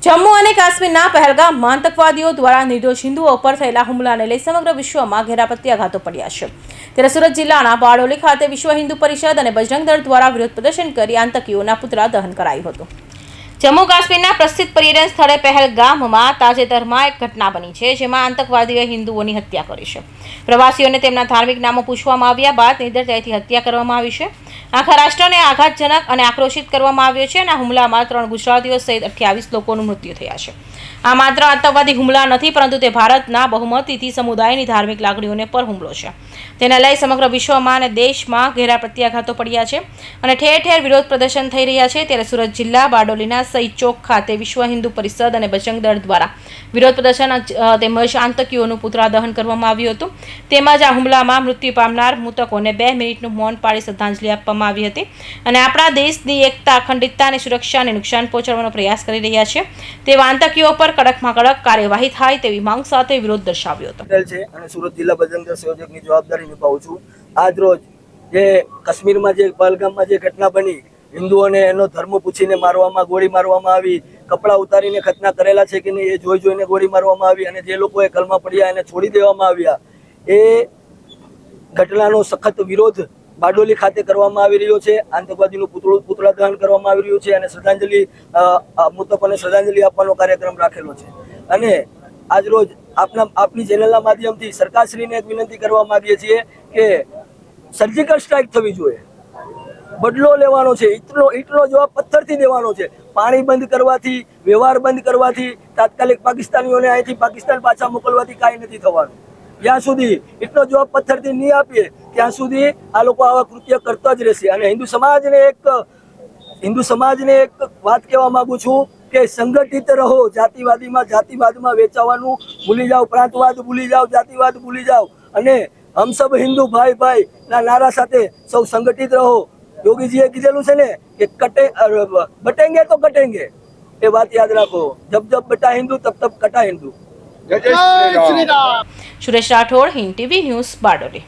જમ્મુ અને કાશ્મીરના પહેલગામમાં આતંકવાદીઓ દ્વારા નિર્દોષ હિન્દુઓ પર થયેલા હુમલાને લઈ સમગ્ર વિશ્વમાં ઘેરા પ્રત્યાઘાતો પડ્યા છે। ત્યારે સુરત જિલ્લાના બારડોલી ખાતે વિશ્વ હિન્દુ પરિષદ અને બજરંગ દળ દ્વારા વિરોધ પ્રદર્શન કરી આતંકીઓના પુતળા દહન કરાયું હતું। જમ્મુ કાશ્મીરના પ્રસિદ્ધ પર્યટન સ્થળે પહેલગામમાં તાજેતરમાં એક ઘટના બની છે, જેમાં આતંકવાદીઓએ હિન્દુઓની હત્યા કરી છે। પ્રવાસીઓને તેમના ધાર્મિક નામો પૂછવામાં આવ્યા બાદ નિર્દયતાથી હત્યા કરવામાં આવી છે। આખા રાષ્ટ્રને આઘાતજનક અને આક્રોશિત કરવામાં આવ્યો છે અને આ હુમલામાં 3 ગુજરાતીઓ સહિત 28 લોકોનું મૃત્યુ થયા છે। આ માત્ર આતંકવાદી હુમલા નથી, પરંતુ તે ભારતના બહુમતીથી સમુદાયની ધાર્મિક લાગણીઓને પર હુમલો છે। તેને લઈ સમગ્ર વિશ્વમાં અને દેશમાં ઘેરા પ્રત્યાઘાતો પડ્યા છે અને ઠેર ઠેર વિરોધ પ્રદર્શન થઈ રહ્યા છે। ત્યારે સુરત જિલ્લા બારડોલીના શહીદ ચોક ખાતે વિશ્વ હિન્દુ પરિષદ અને બજરંગ દળ દ્વારા વિરોધ પ્રદર્શન તેમજ આતંકીઓનું પુતળા દહન કરવામાં આવ્યું હતું। તેમજ આ હુમલામાં મૃત્યુ પામનાર મૃતકોને 2 મિનિટનું મૌન પાળી શ્રદ્ધાંજલિ આપવામાં આવી હતી અને આપણા દેશની એકતા, અખંડિતતા અને સુરક્ષાને નુકસાન પહોંચાડવાનો પ્રયાસ કરી રહ્યા છે તેવા આતંકીઓ પર કડકમાં કડક કાર્યવાહી થાય તેવી માંગ સાથે વિરોધ દર્શાવ્યો હતો। અને સુરત જિલ્લા બજરંગ દળ સંયોજકની જવાબદારી નિભાવું છું। આજ રોજ જે કાશ્મીરમાં જે પહેલગામમાં જે ઘટના બની, હિન્દુઓને એનો ધર્મ પૂછીને મારવામાં, ગોળી મારવામાં આવી, કપડાં ઉતારીને ખતના કરેલા છે કે નહીં એ જોઈને ગોળી મારવામાં આવી અને જે લોકોએ કલમા પડ્યા એને છોડી દેવામાં આવ્યા, એ ઘટનાનો સખત વિરોધ બારડોલી ખાતે કરવામાં આવી રહ્યો છે। આતંકવાદીનું પુતળા દહન કરવામાં આવી રહ્યું છે અને શ્રદ્ધાંજલિ મૃતકોને શ્રદ્ધાંજલિ આપવાનો કાર્યક્રમ રાખેલો છે। અને આજ રોજ આપની ચેનલના માધ્યમથી સરકારશ્રીને એક વિનંતી કરવા માંગીએ છીએ કે સર્જિકલ સ્ટ્રાઇક થવી જોઈએ, બદલો લેવાનો છે, ઈંટનો જવાબ પથ્થરથી દેવાનો છે। પાણી બંધ કરવાથી, વ્યવહાર બંધ કરવાથી, તાત્કાલિક પાકિસ્તાનીઓને અહીંથી પાકિસ્તાન પાછા મોકલવાથી કાંઈ નથી થવાનું। જ્યાં સુધી ઈંટનો જવાબ પથ્થરથી નહીં આપીએ ત્યાં સુધી આ લોકો આવા કૃત્ય કરતા જ રહેશે। અને હિન્દુ સમાજને એક વાત કહેવા માંગુ છું કે સંગઠિત રહો, જાતિવાદમાં વેચાવાનું ભૂલી જાઓ, પ્રાંતવાદ ભૂલી જાઓ, જાતિવાદ ભૂલી જાઓ અને હમ સબ હિન્દુ ભાઈ ભાઈ ના નારા સાથે સૌ સંગઠિત રહો। યોગીજીએ કીધેલું છે ને કે બટેંગે તો કટેંગે, એ વાત યાદ રાખો। જબ જબ બટા હિન્દુ તબ તબ કટા હિન્દુ। Suresh Rathod, Hind TV news, Bardoli.